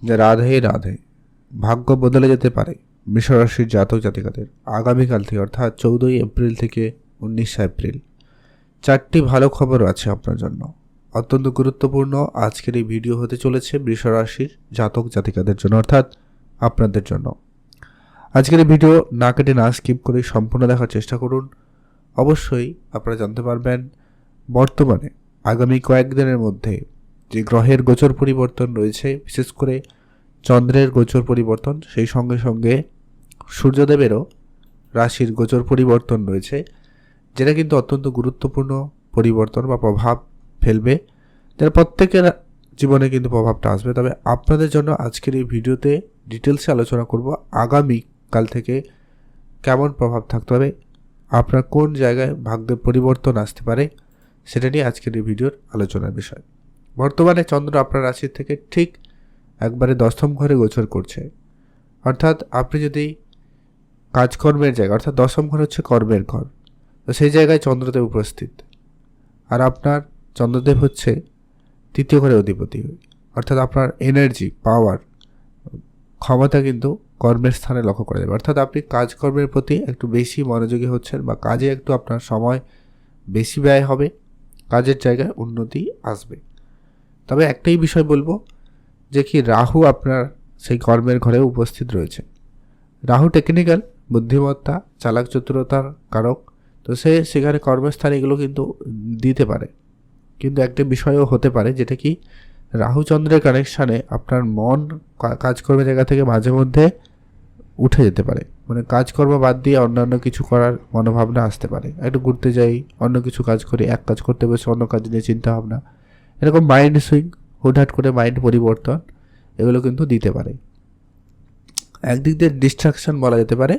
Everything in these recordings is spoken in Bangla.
যে রাধে রাধে, ভাগ্য বদলে যেতে পারে বৃষ রাশির জাতক জাতিকাদের আগামীকাল থেকে, অর্থাৎ 14 এপ্রিল থেকে 19 এপ্রিল। 4টি ভালো খবর আছে আপনার জন্য, অত্যন্ত গুরুত্বপূর্ণ। আজকের এই ভিডিও হতে চলেছে বৃষ রাশির জাতক জাতিকাদের জন্য, অর্থাৎ আপনাদের জন্য। আজকের এই ভিডিও না কেটে না স্কিপ করে সম্পূর্ণ দেখার চেষ্টা করুন। অবশ্যই আপনারা জানতে পারবেন বর্তমানে আগামী কয়েকদিনের মধ্যে যে গ্রহের গোচর পরিবর্তন রয়েছে, বিশেষ করে চন্দ্রের গোচর পরিবর্তন, সেই সঙ্গে সঙ্গে সূর্যদেবেরও রাশির গোচর পরিবর্তন রয়েছে, যেটা কিন্তু অত্যন্ত গুরুত্বপূর্ণ পরিবর্তন বা প্রভাব ফেলবে, যার প্রত্যেকের জীবনে কিন্তু প্রভাবটা আসবে। তবে আপনাদের জন্য আজকের এই ভিডিওতে ডিটেলসে আলোচনা করব আগামী কাল থেকে কেমন প্রভাব থাকতে হবে, আপনার কোন জায়গায় ভাগ্যের পরিবর্তন আসতে পারে, সেটা নিয়ে আজকের এই ভিডিওর আলোচনার বিষয়। বর্তমানে চন্দ্র আপনার রাশি থেকে ঠিক একবারে 10ম ঘরে গোচর করছে, অর্থাৎ আপনি যদি কাজকর্মের জায়গা, অর্থাৎ 10ম ঘর হচ্ছে কর্মের ঘর, তো সেই জায়গায় চন্দ্রদেব উপস্থিত। আর আপনার চন্দ্রদেব হচ্ছে 3য় ঘরে অধিপতি, অর্থাৎ আপনার এনার্জি, পাওয়ার, ক্ষমতা কিন্তু কর্মের স্থানে লক্ষ্য করা যাবে। অর্থাৎ আপনি কাজকর্মের প্রতি একটু বেশি মনোযোগী হচ্ছেন বা কাজে একটু আপনার সময় বেশি ব্যয় হবে, কাজের জায়গায় উন্নতি আসবে। তবে একটাই বিষয় বলবো যে কি রাহু আপনার সেই কর্মের ঘরে উপস্থিত রয়েছে। রাহু টেকনিক্যাল বুদ্ধিমত্তা, চালাক চতুরতার কারক, তো সেখানে কর্মস্থানে এগুলো কিন্তু দিতে পারে। কিন্তু একটা বিষয়ও হতে পারে যেটা কি রাহু চন্দ্রের কানেকশানে আপনার মন কাজকর্মের জায়গা থেকে মাঝে মধ্যে উঠে যেতে পারে, মানে কাজকর্ম বাদ দিয়ে অন্যান্য কিছু করার মনোভাবনা আসতে পারে। একটু ঘুরতে যাই, অন্য কিছু কাজ করি, এক কাজ করতে বসে অন্য কাজ নিয়ে চিন্তা ভাবনা, এরকম মাইন্ড সুইং, হুটহাট করে মাইন্ড পরিবর্তন, এগুলো কিন্তু দিতে পারে। একদিক দিয়ে ডিস্ট্রাকশন বলা যেতে পারে,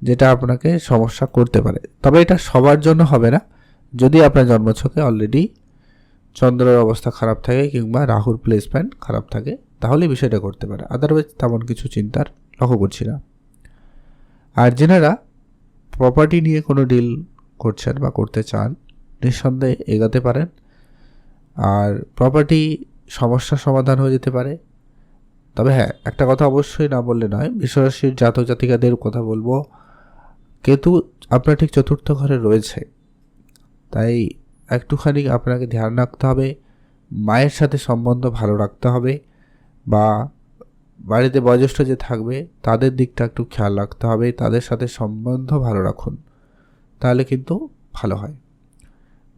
যেটা আপনাকে সমস্যা করতে পারে। তবে এটা সবার জন্য হবে না। যদি আপনার জন্মছকে অলরেডি চন্দ্রের অবস্থা খারাপ থাকে কিংবা রাহুর প্লেসমেন্ট খারাপ থাকে, তাহলে বিষয়টা করতে পারে। আদারওয়াইজ তেমন কিছু চিন্তার লক্ষ্য করছি না। আর যেনারা প্রপার্টি নিয়ে কোনো ডিল করছেন বা করতে চান, নিঃসন্দেহে এগাতে পারেন। আর প্রপার্টি সমস্যার সমাধান হয়ে যেতে পারে। তবে হ্যাঁ, একটা কথা অবশ্যই না বললে নয়, বৃষ রাশির জাতক জাতিকাদের কথা বলবো, কেতু আপনার ঠিক 4র্থ ঘরে রয়েছে, তাই একটুখানি আপনাকে ধ্যান রাখতে হবে। মায়ের সাথে সম্বন্ধ ভালো রাখতে হবে, বা বাড়িতে বয়োজ্যেষ্ঠ যে থাকবে তাদের দিকটা একটু খেয়াল রাখতে হবে, তাদের সাথে সম্বন্ধ ভালো রাখুন, তাহলে কিন্তু ভালো হয়।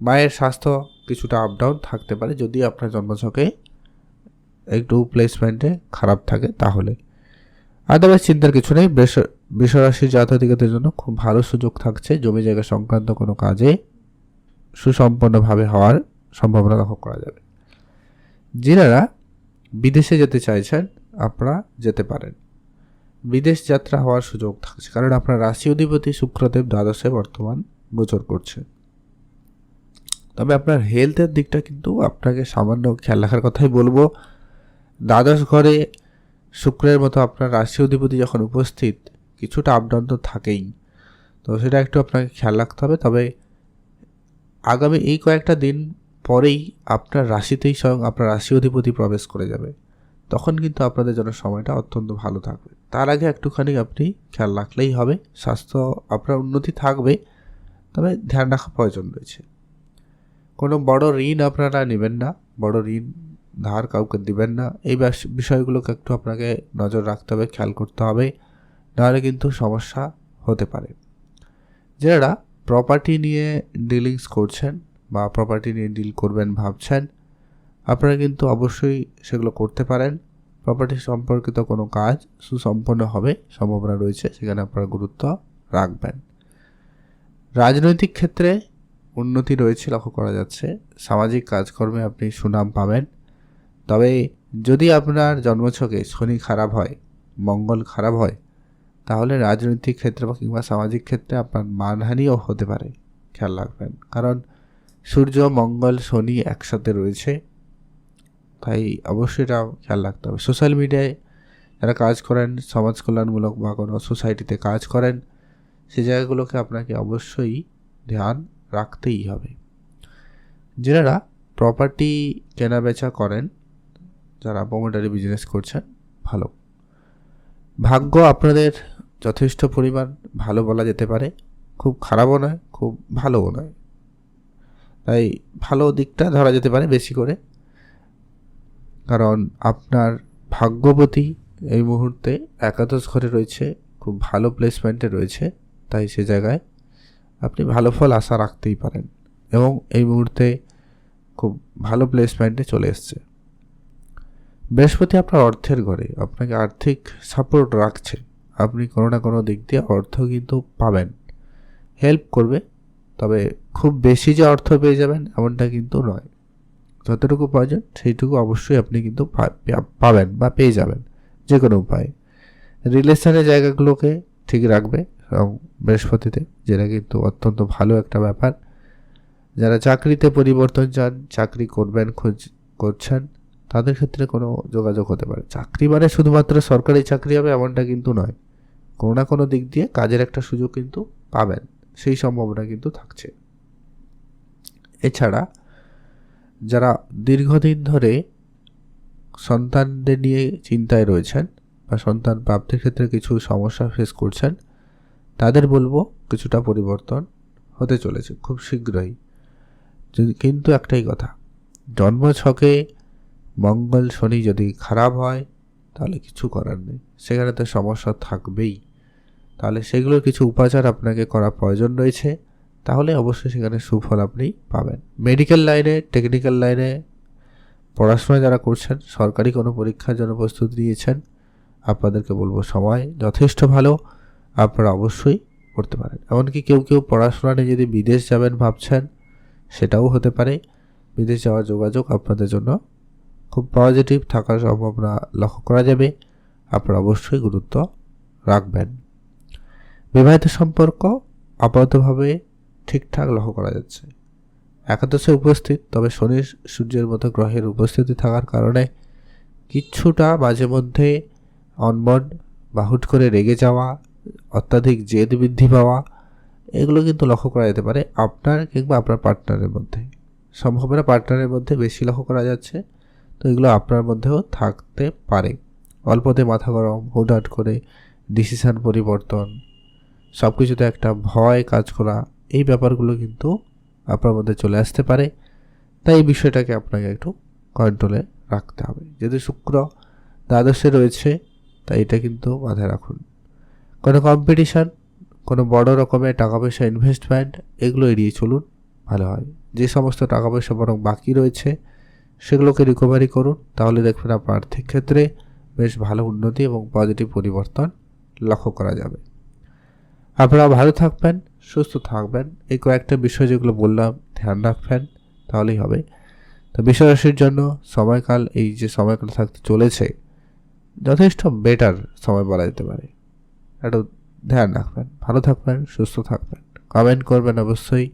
মায়ের স্বাস্থ্য কিছুটা আপ ডাউন থাকতে পারে যদি আপনার জন্মছকে একটু প্লেসমেন্টে খারাপ থাকে, তাহলে আদারওয়াইজ চিন্তার কিছু নেই। বৃষ রাশির জাতকদের জন্য খুব ভালো সুযোগ থাকছে জমি জায়গা সংক্রান্ত কোনো কাজে সুসম্পন্নভাবে হওয়ার সম্ভাবনা লক্ষ্য করা যাবে। যারা বিদেশে যেতে চাইছেন আপনারা যেতে পারেন, বিদেশ যাত্রা হওয়ার সুযোগ থাকছে, কারণ আপনার রাশি অধিপতি শুক্রদেব দ্বাদশে বর্তমান গোচর করছে। তবে আপনার হেলথের দিকটা কিন্তু আপনাকে সামান্য খেয়াল রাখার কথাই বলবো। দ্বাদশ ঘরে শুক্রের মতো আপনার রাশি অধিপতি যখন উপস্থিত, কিছুটা আপডাউন তো থাকেই, তো সেটা একটু আপনাকে খেয়াল রাখতে হবে। তবে আগামী এই কয়েকটা দিন পরেই আপনার রাশিতেই স্বয়ং আপনার রাশি অধিপতি প্রবেশ করে যাবে, তখন কিন্তু আপনাদের জন্য সময়টা অত্যন্ত ভালো থাকবে। তার আগে একটুখানি আপনি খেয়াল রাখলেই হবে। স্বাস্থ্য আপনার উন্নতি থাকবে, তবে ধ্যান রাখা প্রয়োজন রয়েছে। কোনো বড় ঋণ আপনারা নেবেন না, বড় ঋণ ধার কাউকে দিবেন না, এই বিষয়গুলোকে একটু আপনাকে নজর রাখতে হবে, খেয়াল করতে হবে, নাহলে কিন্তু সমস্যা হতে পারে। যারা প্রপার্টি নিয়ে ডিলিংস করছেন বা প্রপার্টি নিয়ে ডিল করবেন ভাবছেন, আপনারা কিন্তু অবশ্যই সেগুলো করতে পারেন। প্রপার্টি সম্পর্কিত কোনো কাজ সুসম্পন্ন হবে সম্ভাবনা রয়েছে, সেখানে আপনারা গুরুত্ব রাখবেন। রাজনৈতিক ক্ষেত্রে উন্নতি রয়েছে লক্ষ্য করা যাচ্ছে, সামাজিক কাজকর্মে আপনি সুনাম পাবেন। তবে যদি আপনার জন্মছকে শনি খারাপ হয়, মঙ্গল খারাপ হয়, তাহলে রাজনৈতিক ক্ষেত্রে বা কিংবা সামাজিক ক্ষেত্রে আপনার মানহানিও হতে পারে, খেয়াল রাখবেন। কারণ সূর্য, মঙ্গল, শনি একসাথে রয়েছে, তাই অবশ্যই এটা খেয়াল রাখতে হবে। সোশ্যাল মিডিয়ায় যারা কাজ করেন, সমাজ কল্যাণমূলক বা কোনো সোসাইটিতে কাজ করেন, সেই জায়গাগুলোকে আপনাকে অবশ্যই ধ্যান রাখতেই হবে। যারা প্রপার্টি কেনাবেচা করেন, যারা প্রমোটারি বিজনেস করছেন, ভালো। ভাগ্য আপনাদের যথেষ্ট পরিমাণ ভালো বলা যেতে পারে, খুব খারাপও নয়, খুব ভালোও নয়, তাই ভালো দিকটা ধরা যেতে পারে বেশি করে। কারণ আপনার ভাগ্যবতী এই মুহূর্তে একাদশ ঘরে রয়েছে, খুব ভালো প্লেসমেন্টে রয়েছে, তাই সে জায়গায় আপনি ভালো ফল আশা রাখতেই পারেন এবং এই মুহূর্তে খুব ভালো প্লেসমেন্টে চলে এসছে। বৃহস্পতি আপনার অর্থের ঘরে, আপনাকে আর্থিক সাপোর্ট রাখছে, আপনি কোনো না কোনো দিক দিয়ে অর্থ কিন্তু পাবেন, হেল্প করবে। তবে খুব বেশি যে অর্থ পেয়ে যাবেন এমনটা কিন্তু নয়, যতটুকু প্রয়োজন সেইটুকু অবশ্যই আপনি কিন্তু পাবেন বা পেয়ে যাবেন যে কোনো উপায়ে। রিলেশনের জায়গাগুলোকে ঠিক রাখবে এবং বৃহস্পতিতে, যেটা কিন্তু অত্যন্ত ভালো একটা ব্যাপার। যারা চাকরিতে পরিবর্তন চান, চাকরি করবেন করছেন, তাদের ক্ষেত্রে কোনো যোগাযোগ হতে পারে। চাকরি মানে শুধুমাত্র সরকারি চাকরি হবে এমনটা কিন্তু নয়, কোনো না কোনো দিক দিয়ে কাজের একটা সুযোগ কিন্তু পাবেন, সেই সম্ভাবনা কিন্তু থাকছে। এছাড়া যারা দীর্ঘদিন ধরে সন্তানদের নিয়ে চিন্তায় রয়েছেন বা সন্তান প্রাপ্তির ক্ষেত্রে কিছু সমস্যা ফেস করছেন, তাদের বলবো কিছুটা পরিবর্তন হতে চলেছে খুব শীঘ্রই। কিন্তু একটাই কথা, জন্মছকে মঙ্গল শনি যদি খারাপ হয় তাহলে কিছু করার নেই, সেখানে তো সমস্যা থাকবেই। তাহলে সেগুলোর কিছু উপাচার আপনাকে করা প্রয়োজন রয়েছে, তাহলে অবশ্যই সেখানে সুফল আপনি পাবেন। মেডিকেল লাইনে, টেকনিক্যাল লাইনে পড়াশোনা যারা করছেন, সরকারি কোনো পরীক্ষার জন্য প্রস্তুতি নিয়েছেন, আপনাদেরকে বলবো সময় যথেষ্ট ভালো, আপনারা অবশ্যই করতে পারেন। এমনকি কেউ কেউ পড়াশোনা নিয়ে যদি বিদেশ যাবেন ভাবছেন, সেটাও হতে পারে। বিদেশ যাওয়ার যোগাযোগ আপনাদের জন্য খুব পজিটিভ থাকার সম্ভাবনা লক্ষ্য করা যাবে, আপনারা অবশ্যই গুরুত্ব রাখবেন। বিবাহিত সম্পর্ক আপাতভাবে ঠিকঠাক লক্ষ্য করা যাচ্ছে। একাদশে উপস্থিত, তবে শনি সূর্যের মতো গ্রহের উপস্থিতি থাকার কারণে কিছুটা মাঝে মধ্যে অনমন বা হুট করে রেগে যাওয়া, অত্যাধিক জেদ বৃদ্ধি পাওয়া, এগুলো কিন্তু লক্ষ্য করা যেতে পারে আপনার কিংবা আপনার পার্টনারের মধ্যে। সম্ভাবনা পার্টনারের মধ্যে বেশি লক্ষ্য করা যাচ্ছে, তো এগুলো আপনার মধ্যেও থাকতে পারে। অল্পতে মাথা গরম, হুটহাট করে ডিসিশান পরিবর্তন, সব কিছুতে একটা ভয় কাজ করা, এই ব্যাপারগুলো কিন্তু আপনার মধ্যে চলে আসতে পারে। তাই এই বিষয়টাকে আপনাকে একটু কন্ট্রোলে রাখতে হবে। যেহেতু শুক্র দ্বাদশে রয়েছে, তাই এটা কিন্তু মাথায় রাখুন। কোনো কম্পিটিশান, কোনো বড় রকমের টাকা পয়সা ইনভেস্টমেন্ট, এগুলো এড়িয়ে চলুন, ভালো হয়। যে সমস্ত টাকা পয়সা বরং বাকি রয়েছে সেগুলোকে রিকভারি করুন, তাহলে দেখবেন আপনার আর্থিক ক্ষেত্রে বেশ ভালো উন্নতি এবং পজিটিভ পরিবর্তন লক্ষ্য করা যাবে। আপনারা ভালো থাকবেন, সুস্থ থাকবেন, এই কয়েকটা বিষয় যেগুলো বললাম ধ্যান রাখবেন, তাহলেই হবে। তো বৃষরাশির জন্য সময়কাল, এই যে সময়কাল থাকতে চলেছে, যথেষ্ট বেটার সময় বলা যেতে পারে। একটু ধ্যান রাখবেন, ভালো থাকবেন, সুস্থ থাকবেন। কমেন্ট করবেন অবশ্যই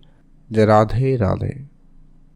যে রাধে রাধে।